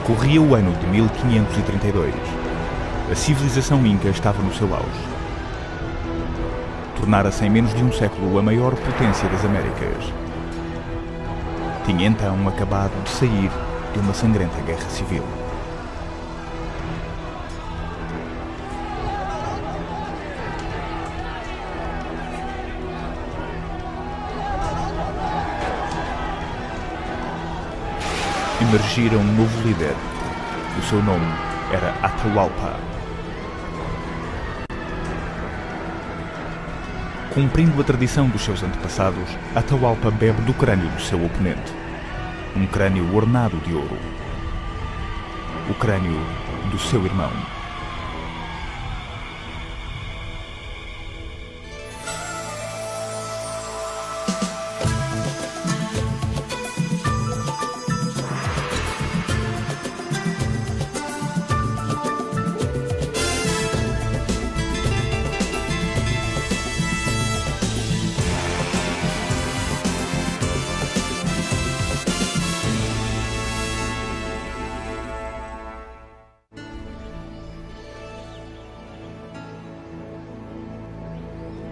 Corria o ano de 1532. A civilização inca estava no seu auge. Tornara-se em menos de um século a maior potência das Américas. Tinha então acabado de sair de uma sangrenta guerra civil. Emergira um novo líder. O seu nome era Atahualpa. Cumprindo a tradição dos seus antepassados, Atahualpa bebe do crânio do seu oponente. Um crânio ornado de ouro. O crânio do seu irmão.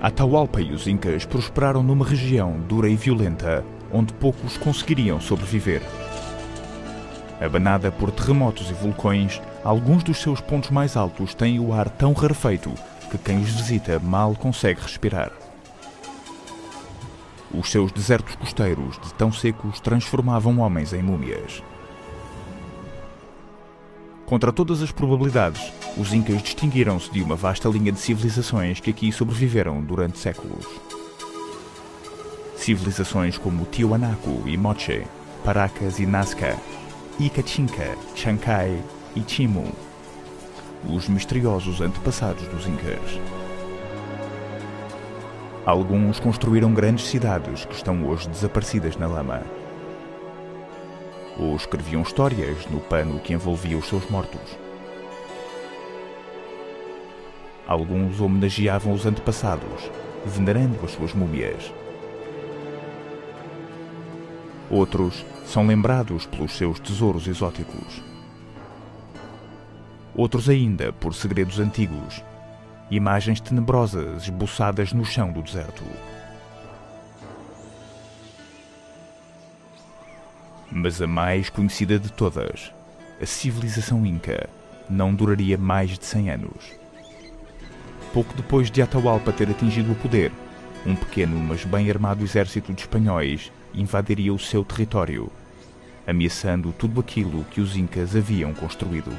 Atahualpa e os Incas prosperaram numa região dura e violenta, onde poucos conseguiriam sobreviver. Abanada por terremotos e vulcões, alguns dos seus pontos mais altos têm o ar tão rarefeito que quem os visita mal consegue respirar. Os seus desertos costeiros, de tão secos, transformavam homens em múmias. Contra todas as probabilidades, os Incas distinguiram-se de uma vasta linha de civilizações que aqui sobreviveram durante séculos. Civilizações como Tiwanaku e Moche, Paracas e Nazca, Icachinca, Chancay e Chimu, os misteriosos antepassados dos Incas. Alguns construíram grandes cidades que estão hoje desaparecidas na lama. Ou escreviam histórias no pano que envolvia os seus mortos. Alguns homenageavam os antepassados, venerando as suas múmias. Outros são lembrados pelos seus tesouros exóticos. Outros ainda por segredos antigos, imagens tenebrosas esboçadas no chão do deserto. Mas a mais conhecida de todas, a civilização Inca, não duraria mais de 100 anos. Pouco depois de Atahualpa ter atingido o poder, um pequeno mas bem armado exército de espanhóis invadiria o seu território, ameaçando tudo aquilo que os Incas haviam construído.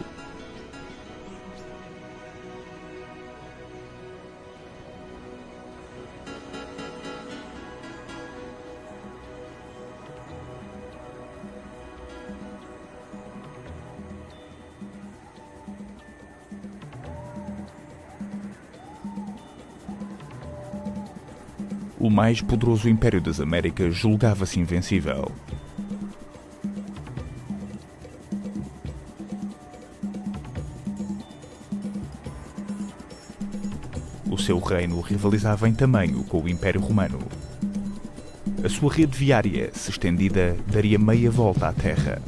O mais poderoso Império das Américas julgava-se invencível. O seu reino rivalizava em tamanho com o Império Romano. A sua rede viária, se estendida, daria meia volta à Terra.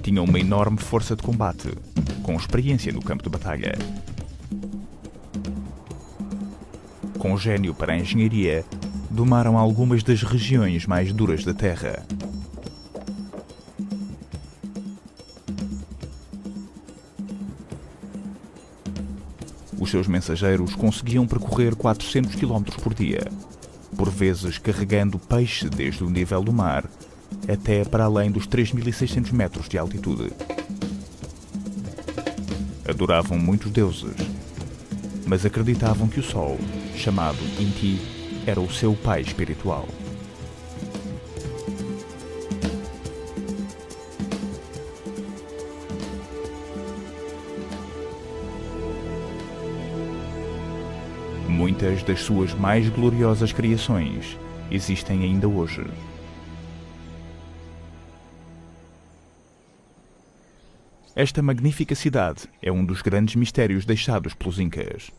Tinha uma enorme força de combate, com experiência no campo de batalha. Com gênio para a engenharia, domaram algumas das regiões mais duras da Terra. Os seus mensageiros conseguiam percorrer 400 km por dia, por vezes carregando peixe desde o nível do mar até para além dos 3.600 metros de altitude. Adoravam muitos deuses, mas acreditavam que o Sol, chamado Inti, era o seu pai espiritual. Muitas das suas mais gloriosas criações existem ainda hoje. Esta magnífica cidade é um dos grandes mistérios deixados pelos Incas.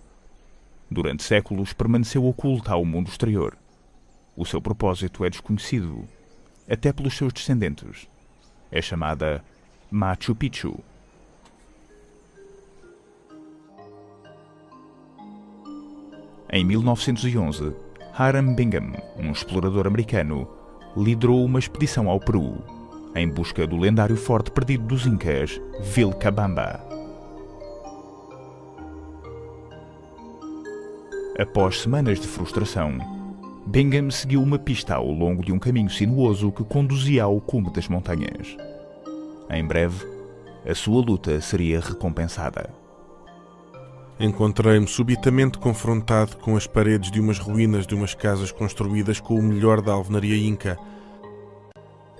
Durante séculos permaneceu oculta ao mundo exterior. O seu propósito é desconhecido, até pelos seus descendentes. é chamada Machu Picchu. Em 1911, Hiram Bingham, um explorador americano, liderou uma expedição ao Peru, em busca do lendário forte perdido dos Incas, Vilcabamba. Após semanas de frustração, Bingham seguiu uma pista ao longo de um caminho sinuoso que conduzia ao cume das montanhas. Em breve, a sua luta seria recompensada. Encontrei-me subitamente confrontado com as paredes de umas ruínas de umas casas construídas com o melhor da alvenaria inca.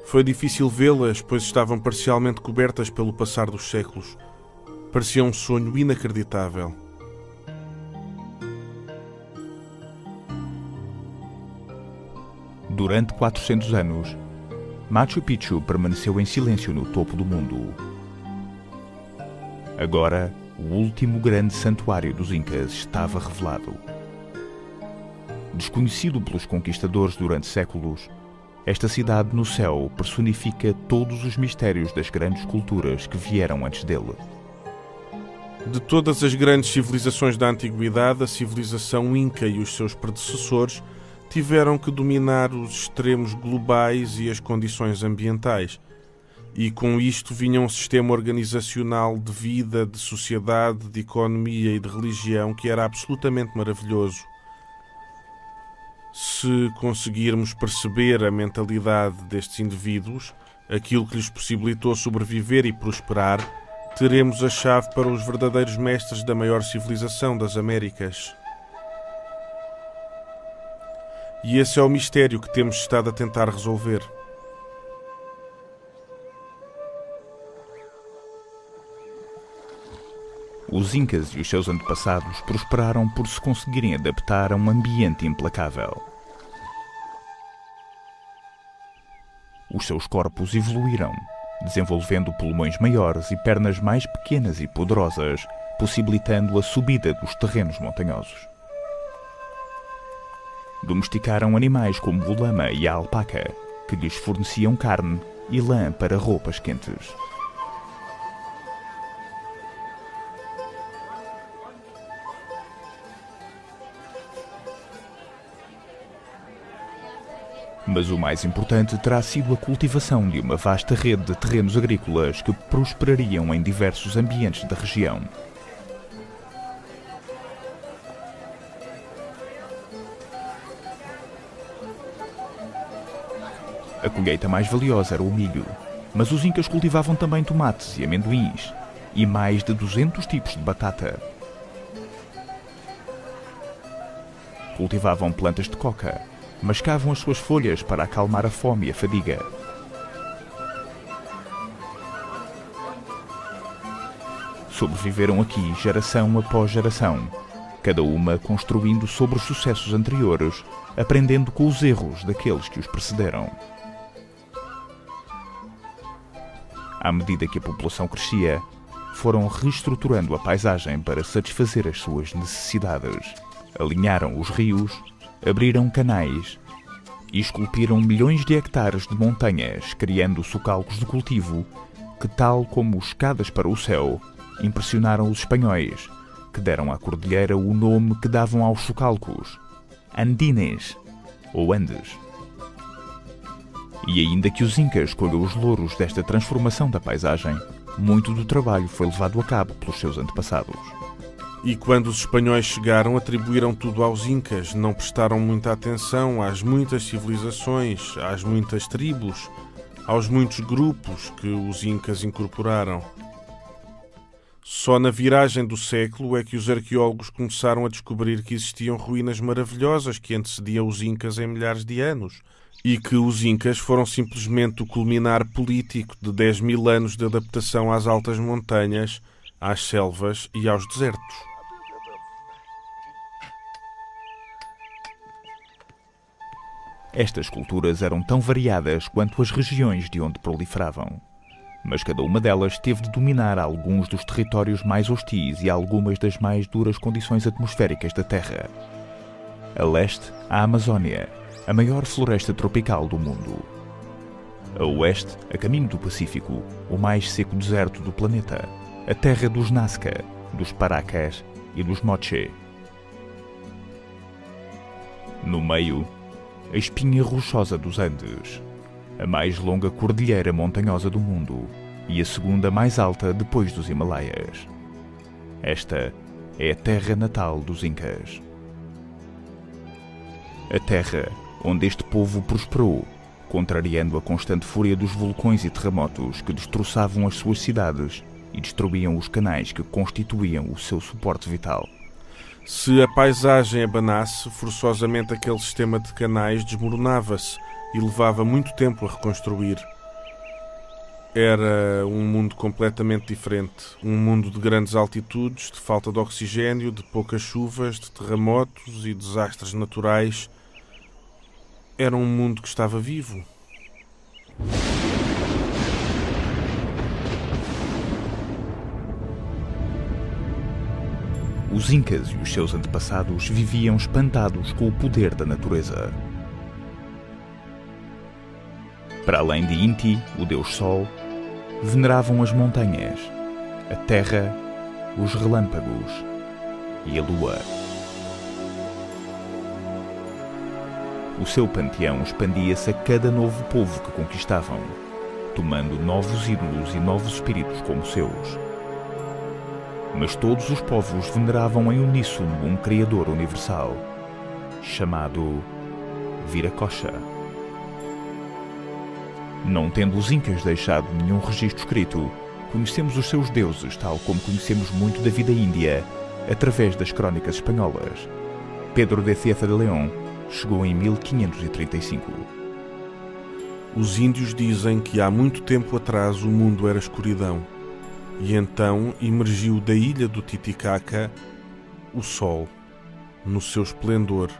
Foi difícil vê-las, pois estavam parcialmente cobertas pelo passar dos séculos. Parecia um sonho inacreditável. Durante 400 anos, Machu Picchu permaneceu em silêncio no topo do mundo. Agora, o último grande santuário dos Incas estava revelado. Desconhecido pelos conquistadores durante séculos, esta cidade no céu personifica todos os mistérios das grandes culturas que vieram antes dele. De todas as grandes civilizações da antiguidade, a civilização Inca e os seus predecessores tiveram que dominar os extremos globais e as condições ambientais. E com isto vinha um sistema organizacional de vida, de sociedade, de economia e de religião que era absolutamente maravilhoso. Se conseguirmos perceber a mentalidade destes indivíduos, aquilo que lhes possibilitou sobreviver e prosperar, teremos a chave para os verdadeiros mestres da maior civilização das Américas. E esse é o mistério que temos estado a tentar resolver. Os Incas e os seus antepassados prosperaram por se conseguirem adaptar a um ambiente implacável. Os seus corpos evoluíram, desenvolvendo pulmões maiores e pernas mais pequenas e poderosas, possibilitando a subida dos terrenos montanhosos. Domesticaram animais como o lama e a alpaca, que lhes forneciam carne e lã para roupas quentes. Mas o mais importante terá sido a cultivação de uma vasta rede de terrenos agrícolas que prosperariam em diversos ambientes da região. A colheita mais valiosa era o milho, mas os Incas cultivavam também tomates e amendoins, e mais de 200 tipos de batata. Cultivavam plantas de coca, mascavam as suas folhas para acalmar a fome e a fadiga. Sobreviveram aqui geração após geração, cada uma construindo sobre os sucessos anteriores, aprendendo com os erros daqueles que os precederam. À medida que a população crescia, foram reestruturando a paisagem para satisfazer as suas necessidades. Alinharam os rios, abriram canais e esculpiram milhões de hectares de montanhas, criando socalcos de cultivo que, tal como escadas para o céu, impressionaram os espanhóis, que deram à cordilheira o nome que davam aos socalcos, Andines, ou Andes. E ainda que os Incas colham os louros desta transformação da paisagem, muito do trabalho foi levado a cabo pelos seus antepassados. E quando os espanhóis chegaram, atribuíram tudo aos Incas, não prestaram muita atenção às muitas civilizações, às muitas tribos, aos muitos grupos que os Incas incorporaram. Só na viragem do século é que os arqueólogos começaram a descobrir que existiam ruínas maravilhosas que antecediam os Incas em milhares de anos, e que os Incas foram simplesmente o culminar político de 10.000 anos de adaptação às altas montanhas, às selvas e aos desertos. Estas culturas eram tão variadas quanto as regiões de onde proliferavam, mas cada uma delas teve de dominar alguns dos territórios mais hostis e algumas das mais duras condições atmosféricas da Terra. A leste, a Amazónia, a maior floresta tropical do mundo. A oeste, a caminho do Pacífico, o mais seco deserto do planeta, a terra dos Nazca, dos Paracas e dos Moche. No meio, a espinha rochosa dos Andes, a mais longa cordilheira montanhosa do mundo e a segunda mais alta depois dos Himalaias. Esta é a terra natal dos Incas. A terra onde este povo prosperou, contrariando a constante fúria dos vulcões e terremotos que destroçavam as suas cidades e destruíam os canais que constituíam o seu suporte vital. Se a paisagem abanasse, forçosamente aquele sistema de canais desmoronava-se e levava muito tempo a reconstruir. Era um mundo completamente diferente. Um mundo de grandes altitudes, de falta de oxigênio, de poucas chuvas, de terremotos e desastres naturais. Era um mundo que estava vivo. Os Incas e os seus antepassados viviam espantados com o poder da natureza. Para além de Inti, o deus Sol, veneravam as montanhas, a terra, os relâmpagos e a lua. O seu panteão expandia-se a cada novo povo que conquistavam, tomando novos ídolos e novos espíritos como seus. Mas todos os povos veneravam em uníssono um Criador universal, chamado Viracocha. Não tendo os Incas deixado nenhum registro escrito, conhecemos os seus deuses tal como conhecemos muito da vida índia, através das crónicas espanholas. Pedro de Cieza de León chegou em 1535. Os índios dizem que há muito tempo atrás o mundo era escuridão, e então emergiu da ilha do Titicaca o sol, no seu esplendor.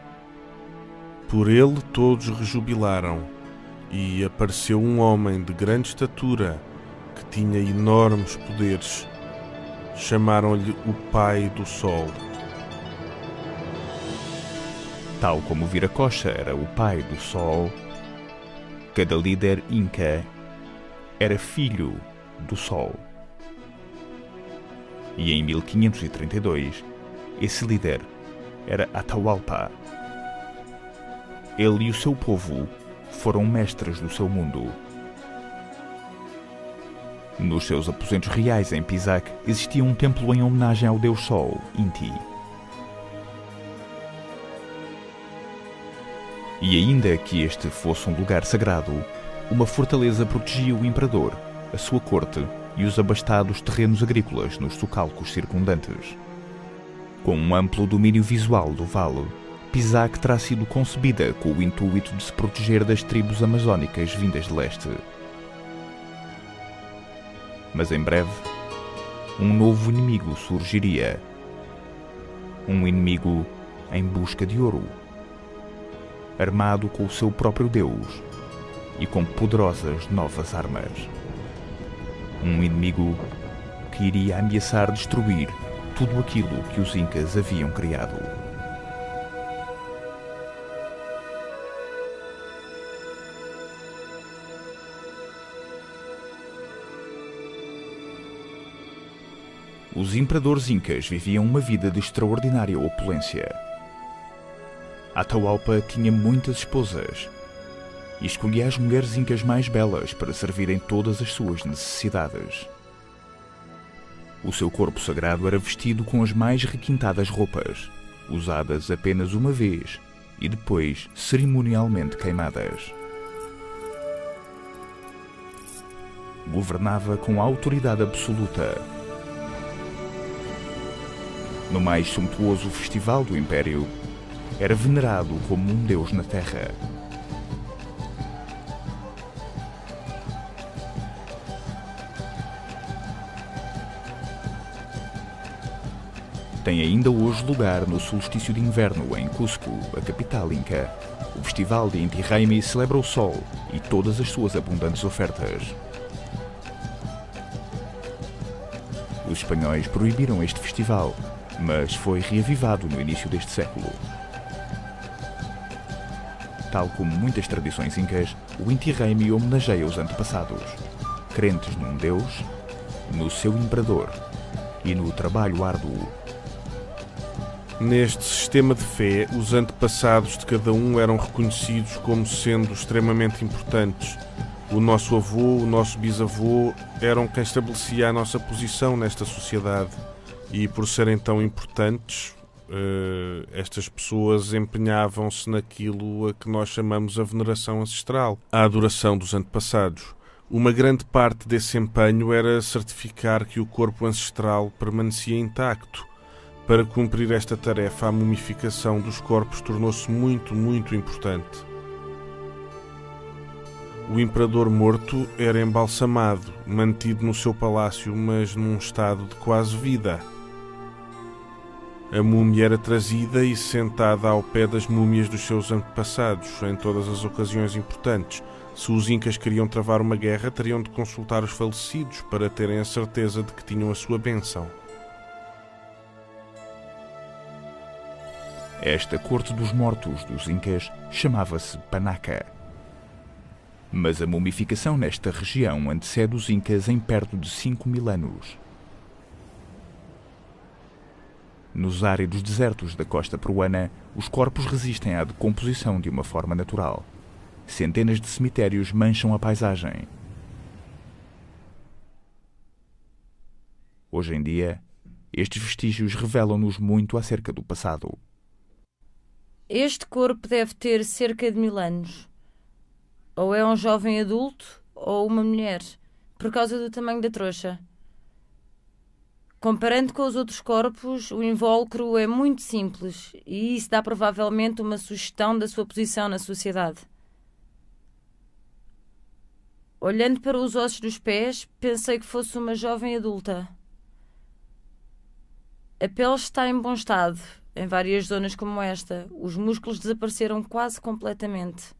Por ele todos rejubilaram, e apareceu um homem de grande estatura que tinha enormes poderes. Chamaram-lhe o Pai do Sol. Tal como Viracocha era o pai do Sol, cada líder Inca era filho do Sol. E em 1532, esse líder era Atahualpa. Ele e o seu povo foram mestres do seu mundo. Nos seus aposentos reais em Pisac existia um templo em homenagem ao deus Sol, Inti. E ainda que este fosse um lugar sagrado, uma fortaleza protegia o imperador, a sua corte e os abastados terrenos agrícolas nos socalcos circundantes. Com um amplo domínio visual do vale, Pisac terá sido concebida com o intuito de se proteger das tribos amazónicas vindas de leste. Mas em breve, um novo inimigo surgiria. Um inimigo em busca de ouro, armado com o seu próprio Deus e com poderosas novas armas. Um inimigo que iria ameaçar destruir tudo aquilo que os Incas haviam criado. Os imperadores Incas viviam uma vida de extraordinária opulência. Atahualpa tinha muitas esposas e escolhia as mulheres incas mais belas para servirem todas as suas necessidades. O seu corpo sagrado era vestido com as mais requintadas roupas, usadas apenas uma vez e depois cerimonialmente queimadas. Governava com autoridade absoluta. No mais sumptuoso festival do Império, era venerado como um deus na terra. Tem ainda hoje lugar no solstício de inverno em Cusco, a capital inca. O festival de Inti Raymi celebra o sol e todas as suas abundantes ofertas. Os espanhóis proibiram este festival, mas foi reavivado no início deste século. Tal como muitas tradições incas, o Inti Raymi homenageia os antepassados, crentes num deus, no seu imperador e no trabalho árduo. Neste sistema de fé, os antepassados de cada um eram reconhecidos como sendo extremamente importantes. O nosso avô, o nosso bisavô eram quem estabelecia a nossa posição nesta sociedade. E por serem tão importantes, estas pessoas empenhavam-se naquilo a que nós chamamos a veneração ancestral, a adoração dos antepassados. Uma grande parte desse empenho era certificar que o corpo ancestral permanecia intacto. Para cumprir esta tarefa, a mumificação dos corpos tornou-se muito, muito importante. O imperador morto era embalsamado, mantido no seu palácio, mas num estado de quase vida. A múmia era trazida e sentada ao pé das múmias dos seus antepassados, em todas as ocasiões importantes. Se os incas queriam travar uma guerra, teriam de consultar os falecidos para terem a certeza de que tinham a sua bênção. Esta corte dos mortos dos incas chamava-se Panaca. Mas a mumificação nesta região antecede os incas em perto de 5.000 anos. Nos áridos desertos da costa peruana, os corpos resistem à decomposição de uma forma natural. Centenas de cemitérios mancham a paisagem. Hoje em dia, estes vestígios revelam-nos muito acerca do passado. Este corpo deve ter cerca de 1000 anos. Ou é um jovem adulto ou uma mulher, por causa do tamanho da trouxa. Comparando com os outros corpos, o invólucro é muito simples e isso dá provavelmente uma sugestão da sua posição na sociedade. Olhando para os ossos dos pés, pensei que fosse uma jovem adulta. A pele está em bom estado. Em várias zonas como esta, os músculos desapareceram quase completamente.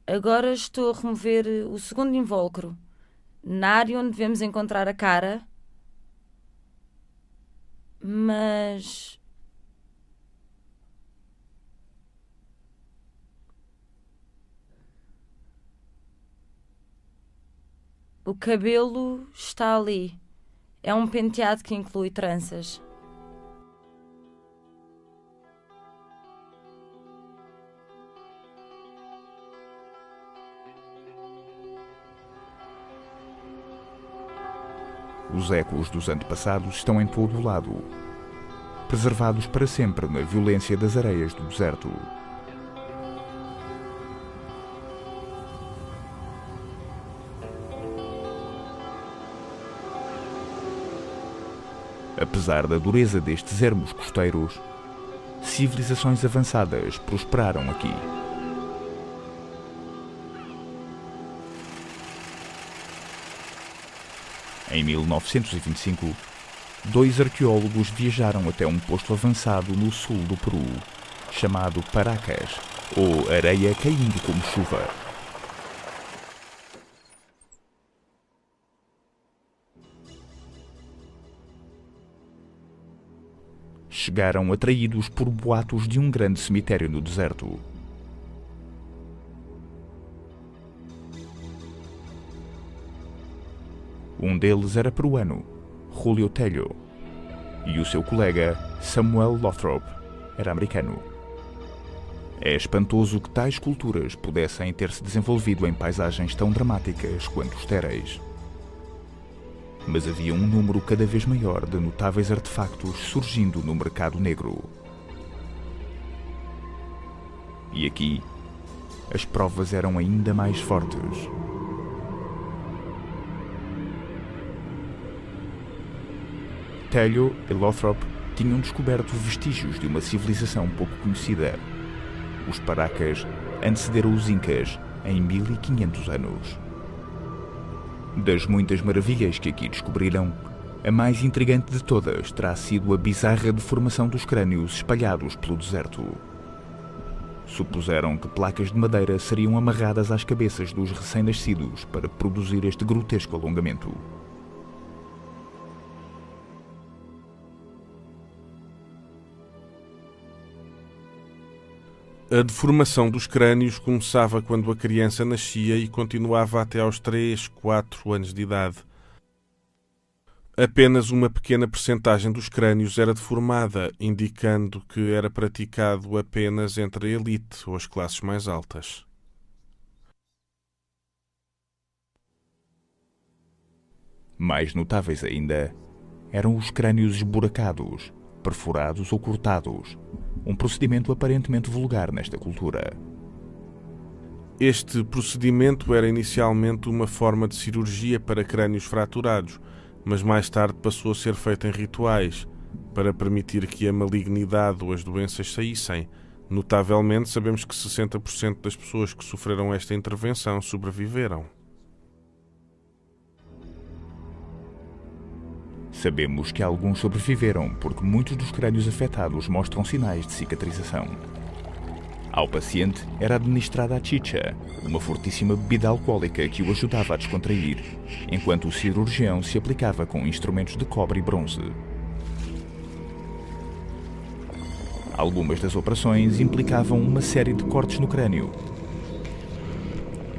Agora estou a remover o segundo invólucro, na área onde devemos encontrar a cara, mas... o cabelo está ali. É um penteado que inclui tranças. Os ecos dos antepassados estão em todo o lado, preservados para sempre na violência das areias do deserto. Apesar da dureza destes ermos costeiros, civilizações avançadas prosperaram aqui. Em 1925, 2 arqueólogos viajaram até um posto avançado no sul do Peru, chamado Paracas, ou areia caindo como chuva. Chegaram atraídos por boatos de um grande cemitério no deserto. Um deles era peruano, Julio Tello, e o seu colega, Samuel Lothrop, era americano. É espantoso que tais culturas pudessem ter-se desenvolvido em paisagens tão dramáticas quanto estéreis. Mas havia um número cada vez maior de notáveis artefactos surgindo no mercado negro. E aqui, as provas eram ainda mais fortes. Tello e Lothrop tinham descoberto vestígios de uma civilização pouco conhecida. Os Paracas antecederam os Incas em 1500 anos. Das muitas maravilhas que aqui descobriram, a mais intrigante de todas terá sido a bizarra deformação dos crânios espalhados pelo deserto. Supuseram que placas de madeira seriam amarradas às cabeças dos recém-nascidos para produzir este grotesco alongamento. A deformação dos crânios começava quando a criança nascia e continuava até aos 3, 4 anos de idade. Apenas uma pequena percentagem dos crânios era deformada, indicando que era praticado apenas entre a elite ou as classes mais altas. Mais notáveis ainda eram os crânios esburacados, perfurados ou cortados, um procedimento aparentemente vulgar nesta cultura. Este procedimento era inicialmente uma forma de cirurgia para crânios fraturados, mas mais tarde passou a ser feito em rituais, para permitir que a malignidade ou as doenças saíssem. Notavelmente, sabemos que 60% das pessoas que sofreram esta intervenção sobreviveram. Sabemos que alguns sobreviveram porque muitos dos crânios afetados mostram sinais de cicatrização. Ao paciente era administrada a chicha, uma fortíssima bebida alcoólica que o ajudava a descontrair, enquanto o cirurgião se aplicava com instrumentos de cobre e bronze. Algumas das operações implicavam uma série de cortes no crânio.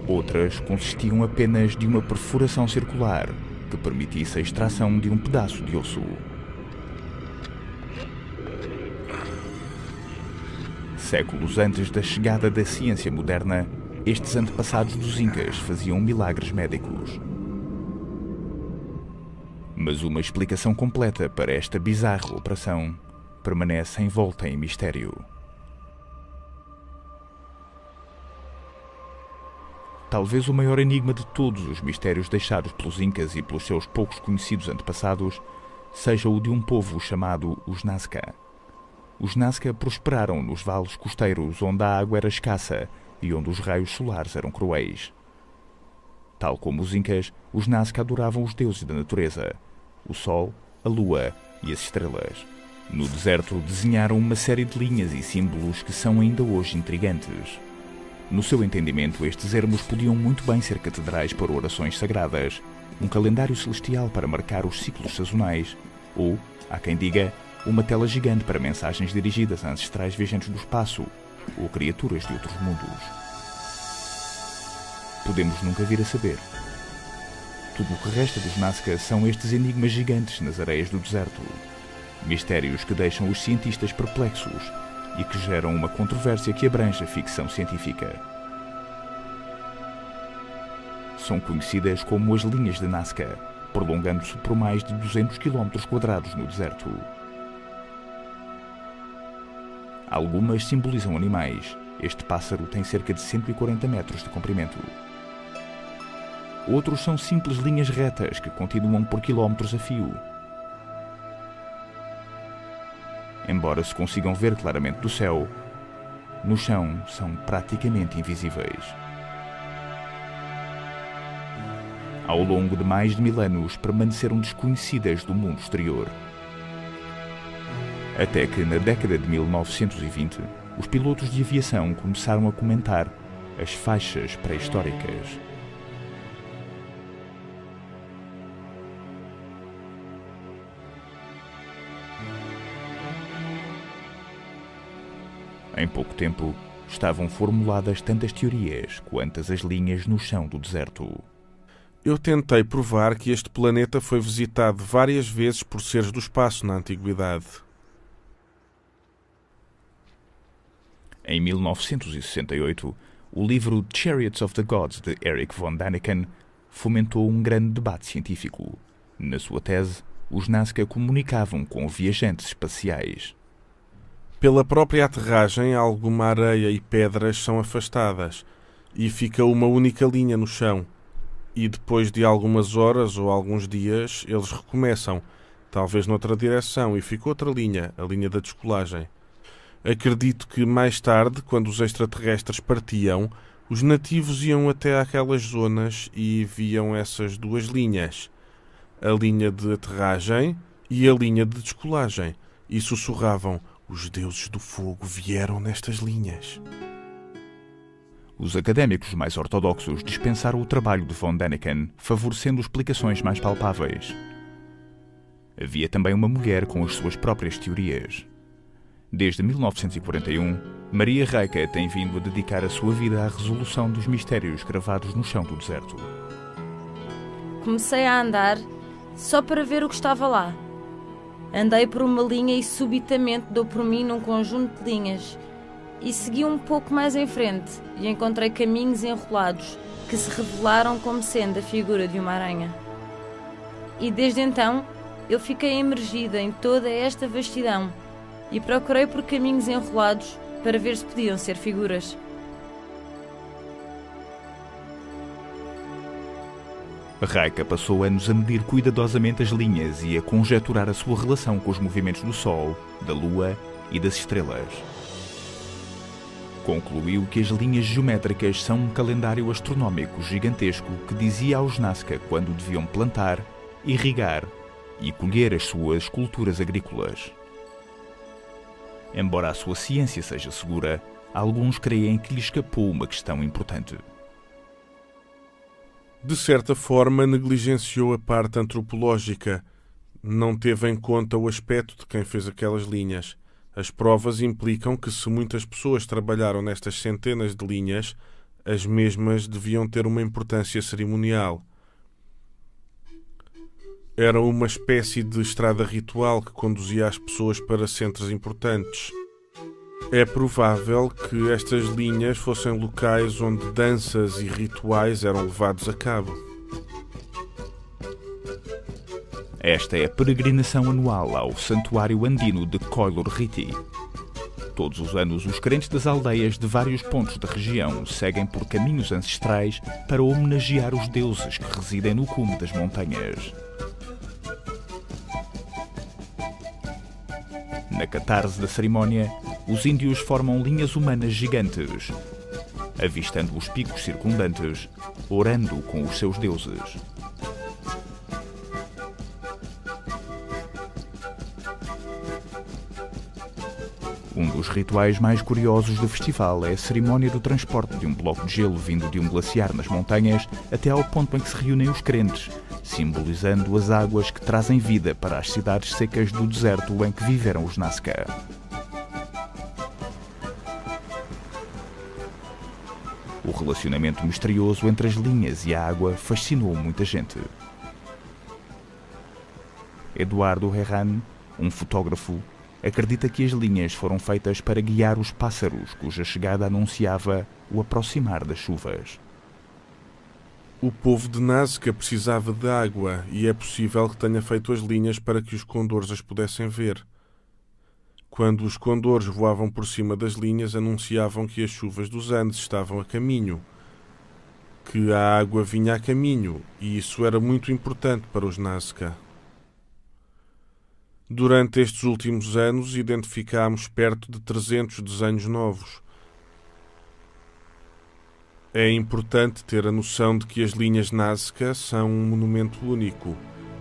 Outras consistiam apenas de uma perfuração circular que permitisse a extração de um pedaço de osso. Séculos antes da chegada da ciência moderna, estes antepassados dos Incas faziam milagres médicos. Mas uma explicação completa para esta bizarra operação permanece envolta em mistério. Talvez o maior enigma de todos os mistérios deixados pelos Incas e pelos seus poucos conhecidos antepassados seja o de um povo chamado os Nazca. Os Nazca prosperaram nos vales costeiros onde a água era escassa e onde os raios solares eram cruéis. Tal como os Incas, os Nazca adoravam os deuses da natureza, o sol, a lua e as estrelas. No deserto desenharam uma série de linhas e símbolos que são ainda hoje intrigantes. No seu entendimento, estes ermos podiam muito bem ser catedrais para orações sagradas, um calendário celestial para marcar os ciclos sazonais, ou, há quem diga, uma tela gigante para mensagens dirigidas a ancestrais viajantes do espaço ou criaturas de outros mundos. Podemos nunca vir a saber. Tudo o que resta dos Nazca são estes enigmas gigantes nas areias do deserto. Mistérios que deixam os cientistas perplexos e que geram uma controvérsia que abrange a ficção científica. São conhecidas como as linhas de Nazca, prolongando-se por mais de 200 km² no deserto. Algumas simbolizam animais. Este pássaro tem cerca de 140 metros de comprimento. Outros são simples linhas retas que continuam por quilómetros a fio. Embora se consigam ver claramente do céu, no chão são praticamente invisíveis. Ao longo de mais de 1000 anos, permaneceram desconhecidas do mundo exterior. Até que, na década de 1920, os pilotos de aviação começaram a comentar as faixas pré-históricas. Em pouco tempo, estavam formuladas tantas teorias quantas as linhas no chão do deserto. Eu tentei provar que este planeta foi visitado várias vezes por seres do espaço na antiguidade. Em 1968, o livro Chariots of the Gods, de Erich von Däniken, fomentou um grande debate científico. Na sua tese, os Nazca comunicavam com viajantes espaciais. Pela própria aterragem, alguma areia e pedras são afastadas, e fica uma única linha no chão. E depois de algumas horas ou alguns dias, eles recomeçam, talvez noutra direção, e fica outra linha, a linha da descolagem. Acredito que mais tarde, quando os extraterrestres partiam, os nativos iam até aquelas zonas e viam essas duas linhas, a linha de aterragem e a linha de descolagem, e sussurravam: os deuses do fogo vieram nestas linhas. Os académicos mais ortodoxos dispensaram o trabalho de von Däniken, favorecendo explicações mais palpáveis. Havia também uma mulher com as suas próprias teorias. Desde 1941, Maria Reika tem vindo a dedicar a sua vida à resolução dos mistérios gravados no chão do deserto. Comecei a andar só para ver o que estava lá. Andei por uma linha e subitamente dou por mim num conjunto de linhas. E segui um pouco mais em frente e encontrei caminhos enrolados que se revelaram como sendo a figura de uma aranha. E desde então eu fiquei imergida em toda esta vastidão e procurei por caminhos enrolados para ver se podiam ser figuras. Reika passou anos a medir cuidadosamente as linhas e a conjecturar a sua relação com os movimentos do Sol, da Lua e das estrelas. Concluiu que as linhas geométricas são um calendário astronómico gigantesco que dizia aos Nazca quando deviam plantar, irrigar e colher as suas culturas agrícolas. Embora a sua ciência seja segura, alguns creem que lhe escapou uma questão importante. De certa forma, negligenciou a parte antropológica. Não teve em conta o aspecto de quem fez aquelas linhas. As provas implicam que, se muitas pessoas trabalharam nestas centenas de linhas, as mesmas deviam ter uma importância cerimonial. Era uma espécie de estrada ritual que conduzia as pessoas para centros importantes. É provável que estas linhas fossem locais onde danças e rituais eram levados a cabo. Esta é a peregrinação anual ao Santuário Andino de Koilur Riti. Todos os anos, os crentes das aldeias de vários pontos da região seguem por caminhos ancestrais para homenagear os deuses que residem no cume das montanhas. Na catarse da cerimónia, os índios formam linhas humanas gigantes, avistando os picos circundantes, orando com os seus deuses. Um dos rituais mais curiosos do festival é a cerimónia do transporte de um bloco de gelo vindo de um glaciar nas montanhas até ao ponto em que se reúnem os crentes, simbolizando as águas que trazem vida para as cidades secas do deserto em que viveram os Nazca. O relacionamento misterioso entre as linhas e a água fascinou muita gente. Eduardo Herran, um fotógrafo, acredita que as linhas foram feitas para guiar os pássaros, cuja chegada anunciava o aproximar das chuvas. O povo de Nazca precisava de água e é possível que tenha feito as linhas para que os condores as pudessem ver. Quando os condores voavam por cima das linhas, anunciavam que as chuvas dos Andes estavam a caminho, que a água vinha a caminho, e isso era muito importante para os Nazca. Durante estes últimos anos, identificámos perto de 300 desenhos novos. É importante ter a noção de que as linhas Nazca são um monumento único,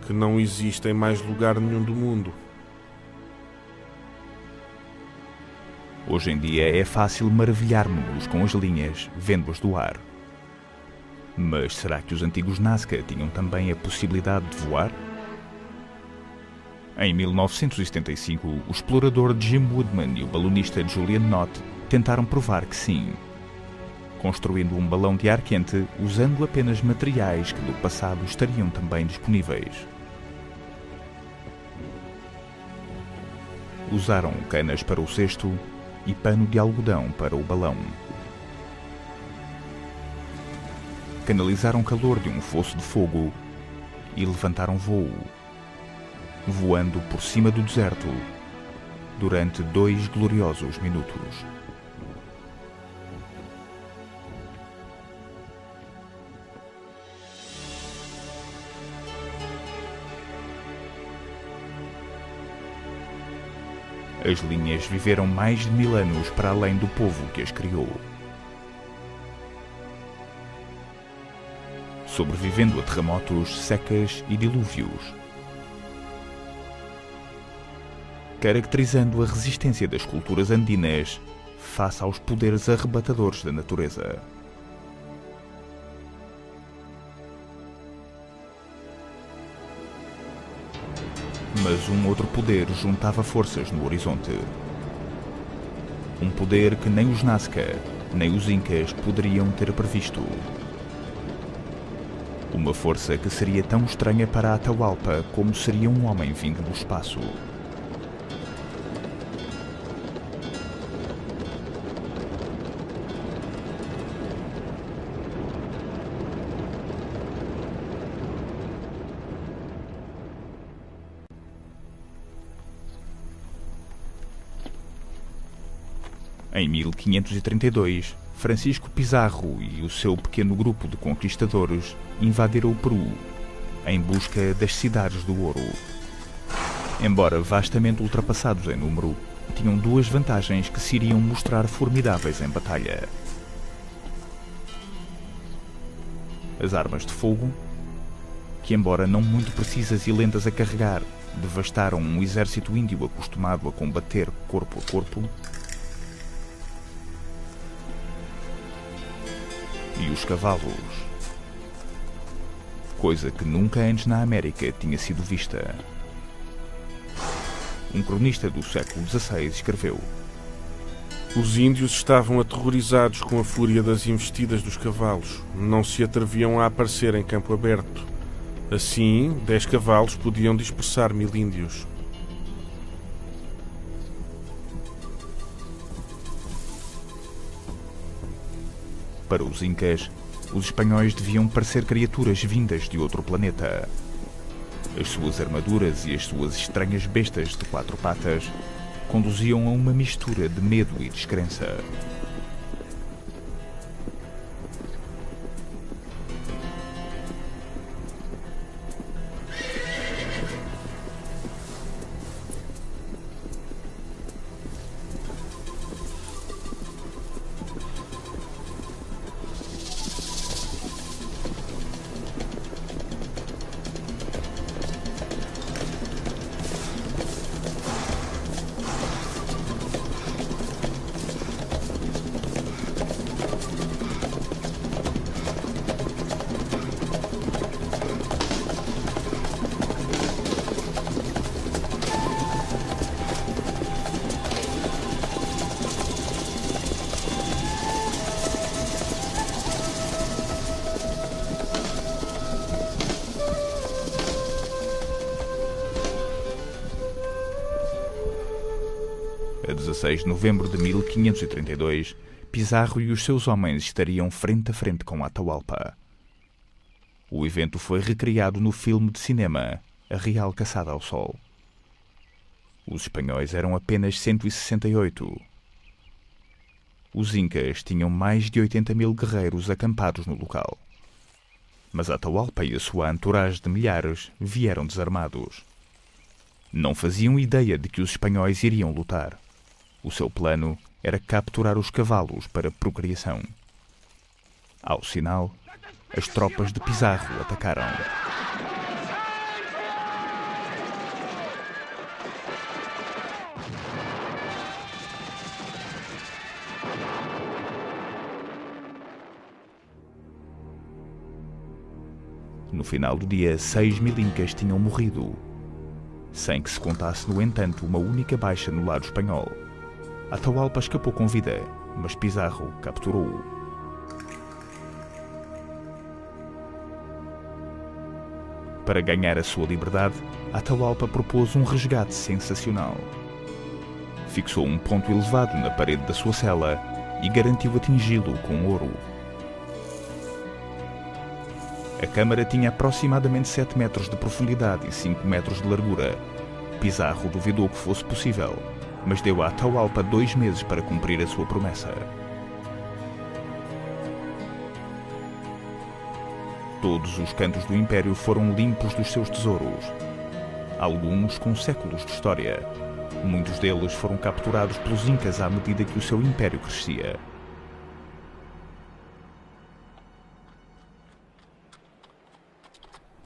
que não existe em mais lugar nenhum do mundo. Hoje em dia é fácil maravilharmos-nos com as linhas, vendo-as do ar. Mas será que os antigos Nazca tinham também a possibilidade de voar? Em 1975, o explorador Jim Woodman e o balonista Julian Knott tentaram provar que sim, construindo um balão de ar quente usando apenas materiais que no passado estariam também disponíveis. Usaram canas para o cesto e pano de algodão para o balão. Canalizaram calor de um fosso de fogo e levantaram voo, voando por cima do deserto durante 2 gloriosos minutos. As linhas viveram mais de 1000 anos para além do povo que as criou. Sobrevivendo a terremotos, secas e dilúvios. Caracterizando a resistência das culturas andinas face aos poderes arrebatadores da natureza. Mas um outro poder juntava forças no horizonte. Um poder que nem os Nazca, nem os Incas poderiam ter previsto. Uma força que seria tão estranha para Atahualpa como seria um homem vindo do espaço. Em 1532, Francisco Pizarro e o seu pequeno grupo de conquistadores invadiram o Peru, em busca das cidades do ouro. Embora vastamente ultrapassados em número, tinham duas vantagens que se iriam mostrar formidáveis em batalha. As armas de fogo, que embora não muito precisas e lentas a carregar, devastaram um exército índio acostumado a combater corpo a corpo, e os cavalos, coisa que nunca antes na América tinha sido vista. Um cronista do século XVI escreveu: Os índios estavam aterrorizados com a fúria das investidas dos cavalos. Não se atreviam a aparecer em campo aberto. Assim, 10 cavalos podiam dispersar 1000 índios. Para os Incas, os espanhóis deviam parecer criaturas vindas de outro planeta. As suas armaduras e as suas estranhas bestas de 4 patas conduziam a uma mistura de medo e descrença. A 16 de novembro de 1532, Pizarro e os seus homens estariam frente a frente com Atahualpa. O evento foi recriado no filme de cinema A Real Caçada ao Sol. Os espanhóis eram apenas 168. Os Incas tinham mais de 80.000 guerreiros acampados no local. Mas Atahualpa e a sua entourage de milhares vieram desarmados. Não faziam ideia de que os espanhóis iriam lutar. O seu plano era capturar os cavalos para procriação. Ao sinal, as tropas de Pizarro atacaram. No final do dia, 6.000 incas tinham morrido, sem que se contasse, no entanto, uma única baixa no lado espanhol. Atahualpa escapou com vida, mas Pizarro capturou-o. Para ganhar a sua liberdade, Atahualpa propôs um resgate sensacional. Fixou um ponto elevado na parede da sua cela e garantiu atingi-lo com ouro. A câmara tinha aproximadamente 7 metros de profundidade e 5 metros de largura. Pizarro duvidou que fosse possível, mas deu a Atahualpa 2 meses para cumprir a sua promessa. Todos os cantos do Império foram limpos dos seus tesouros, alguns com séculos de história. Muitos deles foram capturados pelos Incas à medida que o seu império crescia.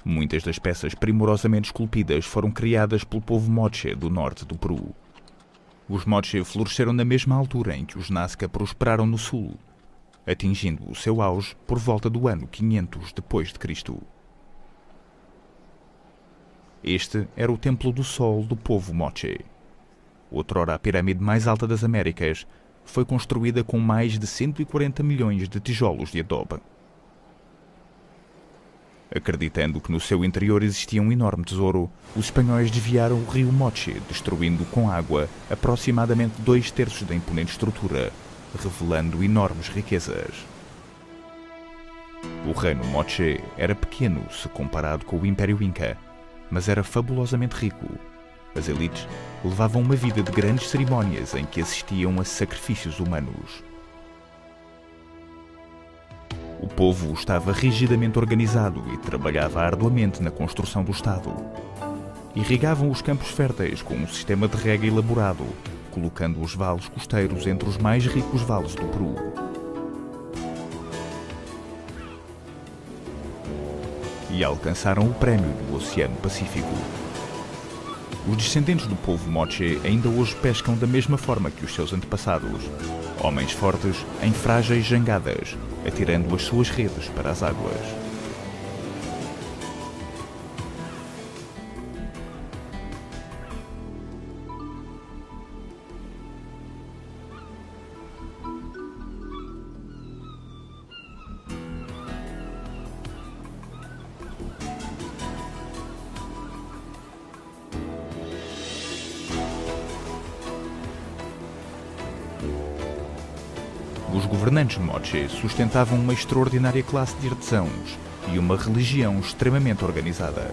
Muitas das peças primorosamente esculpidas foram criadas pelo povo Moche do norte do Peru. Os Moche floresceram na mesma altura em que os Nazca prosperaram no sul, atingindo o seu auge por volta do ano 500 depois de Cristo. Este era o Templo do Sol do povo Moche. Outrora a pirâmide mais alta das Américas, foi construída com mais de 140 milhões de tijolos de adobe. Acreditando que no seu interior existia um enorme tesouro, os espanhóis desviaram o rio Moche, destruindo com água aproximadamente 2/3 da imponente estrutura, revelando enormes riquezas. O reino Moche era pequeno se comparado com o Império Inca, mas era fabulosamente rico. As elites levavam uma vida de grandes cerimónias em que assistiam a sacrifícios humanos. O povo estava rigidamente organizado e trabalhava arduamente na construção do Estado. Irrigavam os campos férteis com um sistema de rega elaborado, colocando os vales costeiros entre os mais ricos vales do Peru. E alcançaram o prémio do Oceano Pacífico. Os descendentes do povo Moche ainda hoje pescam da mesma forma que os seus antepassados, homens fortes em frágeis jangadas, atirando as suas redes para as águas. Os governantes Moche sustentavam uma extraordinária classe de artesãos e uma religião extremamente organizada.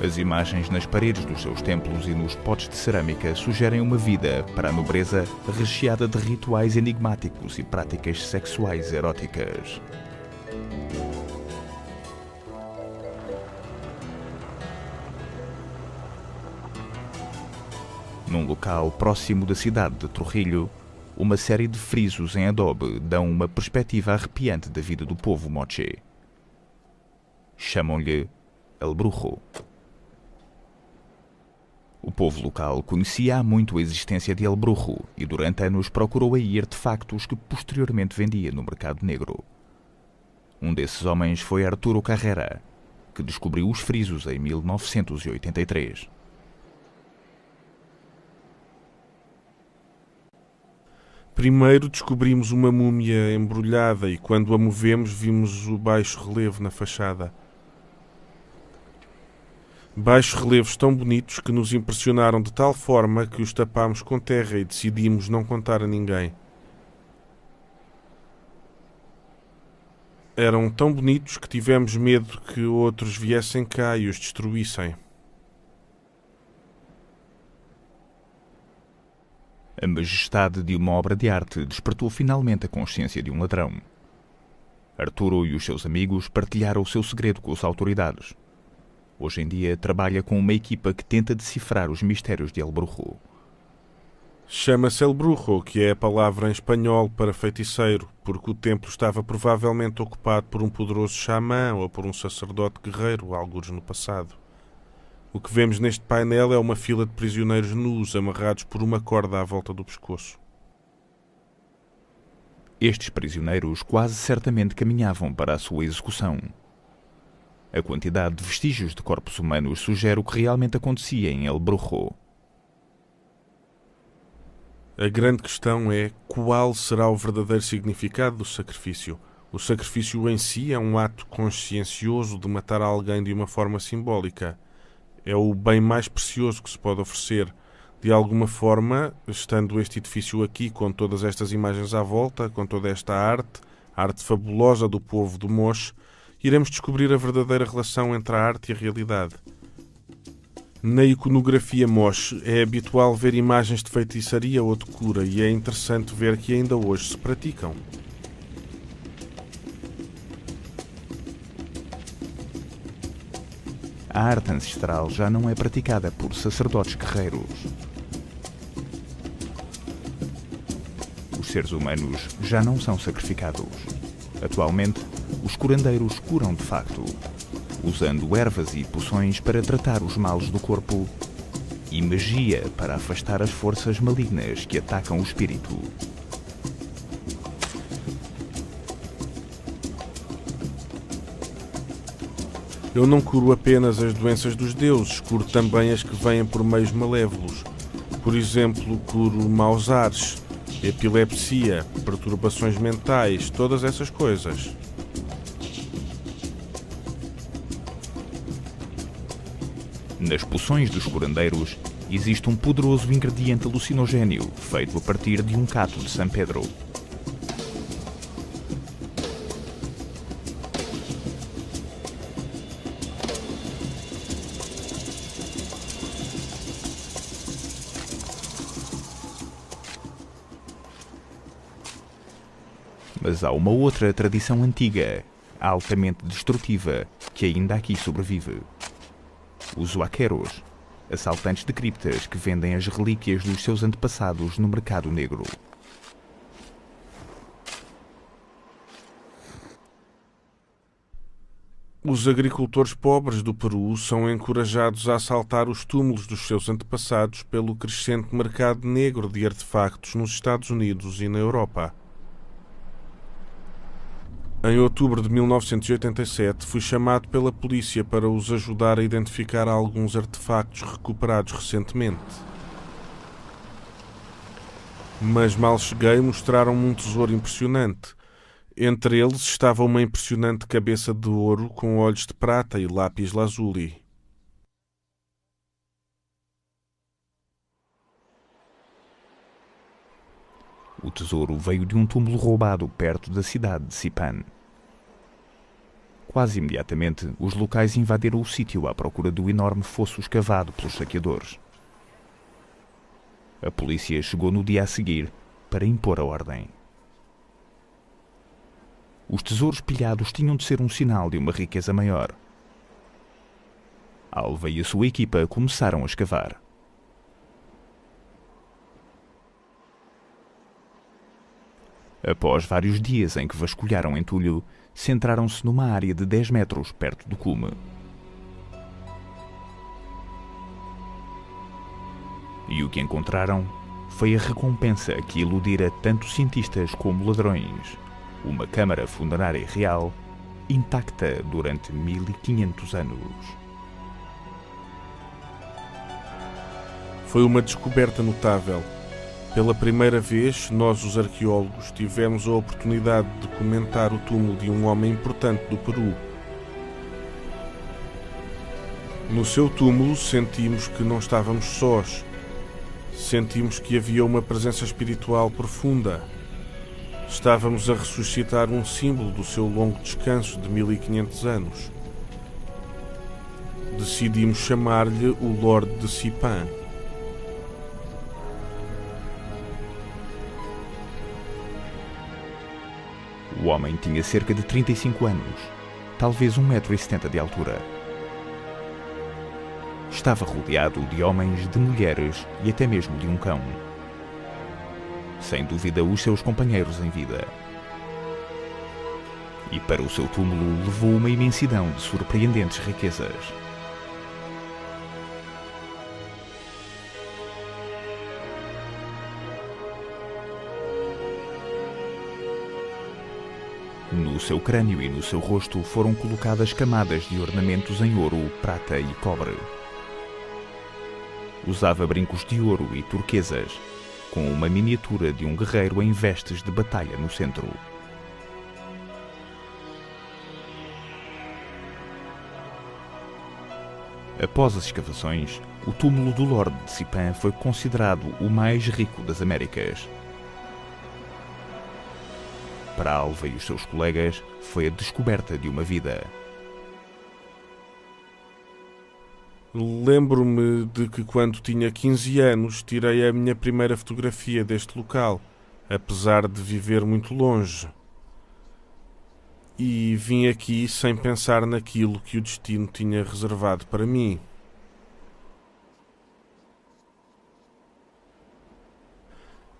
As imagens nas paredes dos seus templos e nos potes de cerâmica sugerem uma vida para a nobreza recheada de rituais enigmáticos e práticas sexuais eróticas. Num local próximo da cidade de Trujillo, uma série de frisos em adobe dão uma perspectiva arrepiante da vida do povo Moche. Chamam-lhe El Brujo. O povo local conhecia há muito a existência de El Brujo e durante anos procurou aí artefactos que posteriormente vendia no mercado negro. Um desses homens foi Arturo Carrera, que descobriu os frisos em 1983. Primeiro descobrimos uma múmia embrulhada e quando a movemos vimos o baixo relevo na fachada. Baixos relevos tão bonitos que nos impressionaram de tal forma que os tapámos com terra e decidimos não contar a ninguém. Eram tão bonitos que tivemos medo que outros viessem cá e os destruíssem. A majestade de uma obra de arte despertou finalmente a consciência de um ladrão. Arturo e os seus amigos partilharam o seu segredo com as autoridades. Hoje em dia trabalha com uma equipa que tenta decifrar os mistérios de El Brujo. Chama-se El Brujo, que é a palavra em espanhol para feiticeiro, porque o templo estava provavelmente ocupado por um poderoso xamã ou por um sacerdote guerreiro, algures no passado. O que vemos neste painel é uma fila de prisioneiros nus amarrados por uma corda à volta do pescoço. Estes prisioneiros quase certamente caminhavam para a sua execução. A quantidade de vestígios de corpos humanos sugere o que realmente acontecia em El Brujo. A grande questão é qual será o verdadeiro significado do sacrifício. O sacrifício em si é um ato consciencioso de matar alguém de uma forma simbólica. É o bem mais precioso que se pode oferecer. De alguma forma, estando este edifício aqui, com todas estas imagens à volta, com toda esta arte, a arte fabulosa do povo do Moche, iremos descobrir a verdadeira relação entre a arte e a realidade. Na iconografia Moche é habitual ver imagens de feitiçaria ou de cura e é interessante ver que ainda hoje se praticam. A arte ancestral já não é praticada por sacerdotes guerreiros. Os seres humanos já não são sacrificados. Atualmente, os curandeiros curam de facto, usando ervas e poções para tratar os males do corpo e magia para afastar as forças malignas que atacam o espírito. Eu não curo apenas as doenças dos deuses, curo também as que vêm por meios malévolos. Por exemplo, por maus ares, epilepsia, perturbações mentais, todas essas coisas. Nas poções dos curandeiros existe um poderoso ingrediente alucinogéneo feito a partir de um cato de São Pedro. Mas há uma outra tradição antiga, altamente destrutiva, que ainda aqui sobrevive. Os huaqueros, assaltantes de criptas que vendem as relíquias dos seus antepassados no mercado negro. Os agricultores pobres do Peru são encorajados a assaltar os túmulos dos seus antepassados pelo crescente mercado negro de artefactos nos Estados Unidos e na Europa. Em outubro de 1987, fui chamado pela polícia para os ajudar a identificar alguns artefactos recuperados recentemente. Mas mal cheguei, mostraram-me um tesouro impressionante. Entre eles estava uma impressionante cabeça de ouro com olhos de prata e lápis lazuli. O tesouro veio de um túmulo roubado perto da cidade de Saipan. Quase imediatamente, os locais invadiram o sítio à procura do enorme fosso escavado pelos saqueadores. A polícia chegou no dia a seguir para impor a ordem. Os tesouros pilhados tinham de ser um sinal de uma riqueza maior. Alva e a sua equipa começaram a escavar. Após vários dias em que vasculharam entulho, centraram-se numa área de 10 metros perto do cume. E o que encontraram foi a recompensa que iludira tanto cientistas como ladrões: uma câmara funerária real intacta durante 1500 anos. Foi uma descoberta notável. Pela primeira vez, nós, os arqueólogos, tivemos a oportunidade de documentar o túmulo de um homem importante do Peru. No seu túmulo, sentimos que não estávamos sós. Sentimos que havia uma presença espiritual profunda. Estávamos a ressuscitar um símbolo do seu longo descanso de 1500 anos. Decidimos chamar-lhe o Lorde de Saipan. O homem tinha cerca de 35 anos, talvez 1,70 m de altura. Estava rodeado de homens, de mulheres e até mesmo de um cão. Sem dúvida, os seus companheiros em vida. E para o seu túmulo levou uma imensidão de surpreendentes riquezas. No seu crânio e no seu rosto foram colocadas camadas de ornamentos em ouro, prata e cobre. Usava brincos de ouro e turquesas, com uma miniatura de um guerreiro em vestes de batalha no centro. Após as escavações, o túmulo do Lorde de Saipan foi considerado o mais rico das Américas. Para Alva e os seus colegas, foi a descoberta de uma vida. Lembro-me de que quando tinha 15 anos tirei a minha primeira fotografia deste local, apesar de viver muito longe. E vim aqui sem pensar naquilo que o destino tinha reservado para mim.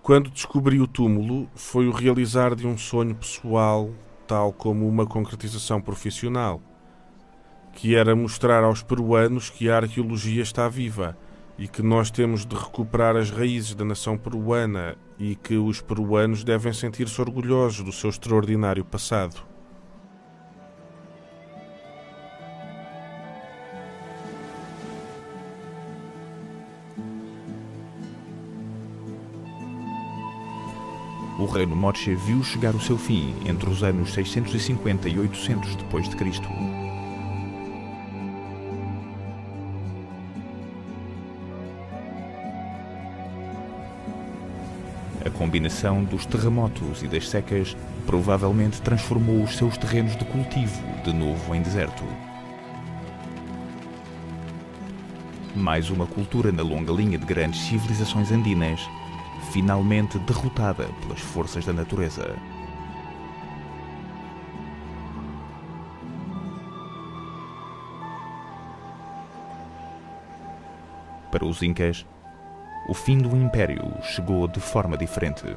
Quando descobri o túmulo, foi o realizar de um sonho pessoal, tal como uma concretização profissional, que era mostrar aos peruanos que a arqueologia está viva e que nós temos de recuperar as raízes da nação peruana e que os peruanos devem sentir-se orgulhosos do seu extraordinário passado. reino Moche viu chegar o seu fim entre os anos 650 e 800 depois de Cristo. A combinação dos terremotos e das secas provavelmente transformou os seus terrenos de cultivo de novo em deserto. Mais uma cultura na longa linha de grandes civilizações andinas, finalmente derrotada pelas forças da natureza. Para os Incas, o fim do Império chegou de forma diferente.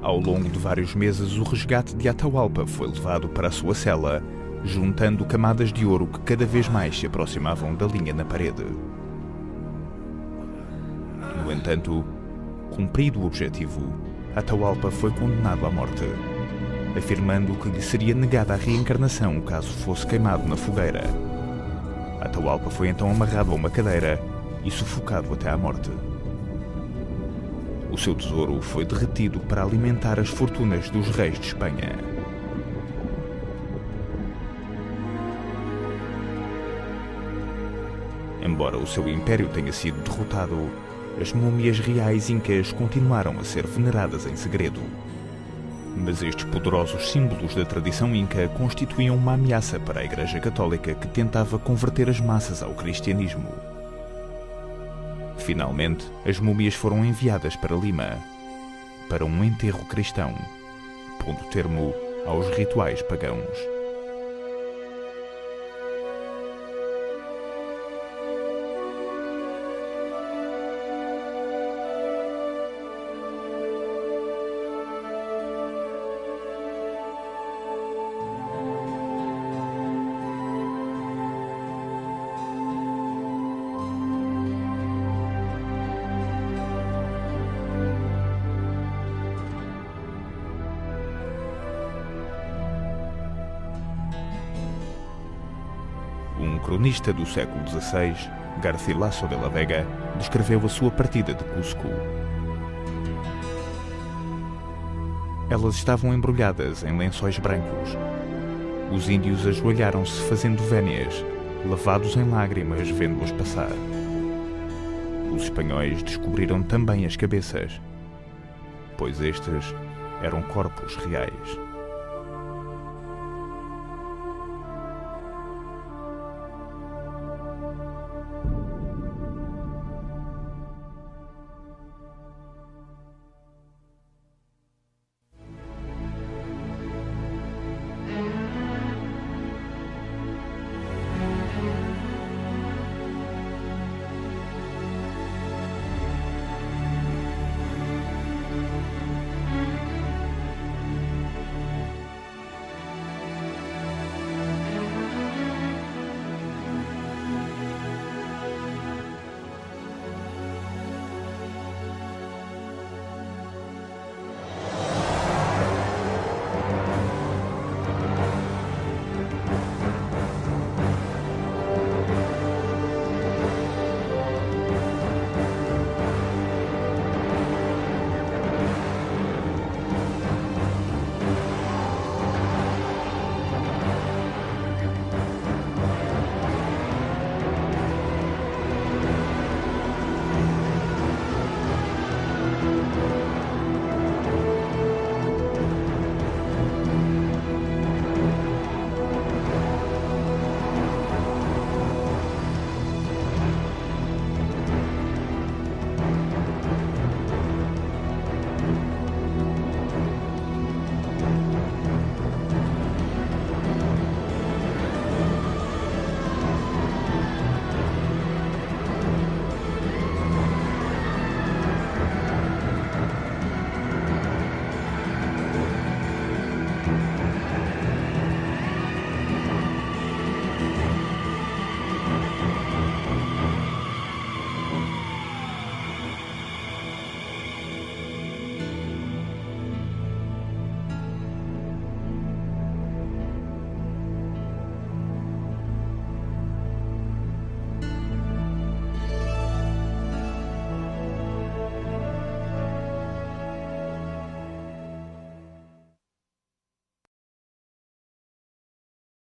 Ao longo de vários meses, o resgate de Atahualpa foi levado para a sua cela, juntando camadas de ouro que cada vez mais se aproximavam da linha na parede. No entanto, cumprido o objetivo, Atahualpa foi condenado à morte, afirmando que lhe seria negada a reencarnação caso fosse queimado na fogueira. Atahualpa foi então amarrado a uma cadeira e sufocado até à morte. O seu tesouro foi derretido para alimentar as fortunas dos reis de Espanha. Embora o seu império tenha sido derrotado, as múmias reais incas continuaram a ser veneradas em segredo. Mas estes poderosos símbolos da tradição inca constituíam uma ameaça para a Igreja Católica que tentava converter as massas ao cristianismo. Finalmente, as múmias foram enviadas para Lima, para um enterro cristão, pondo termo aos rituais pagãos. Um cronista do século XVI, Garcilaso de la Vega, descreveu a sua partida de Cusco. Elas estavam embrulhadas em lençóis brancos. Os índios ajoelharam-se fazendo vénias, lavados em lágrimas vendo-as passar. Os espanhóis descobriram também as cabeças, pois estes eram corpos reais.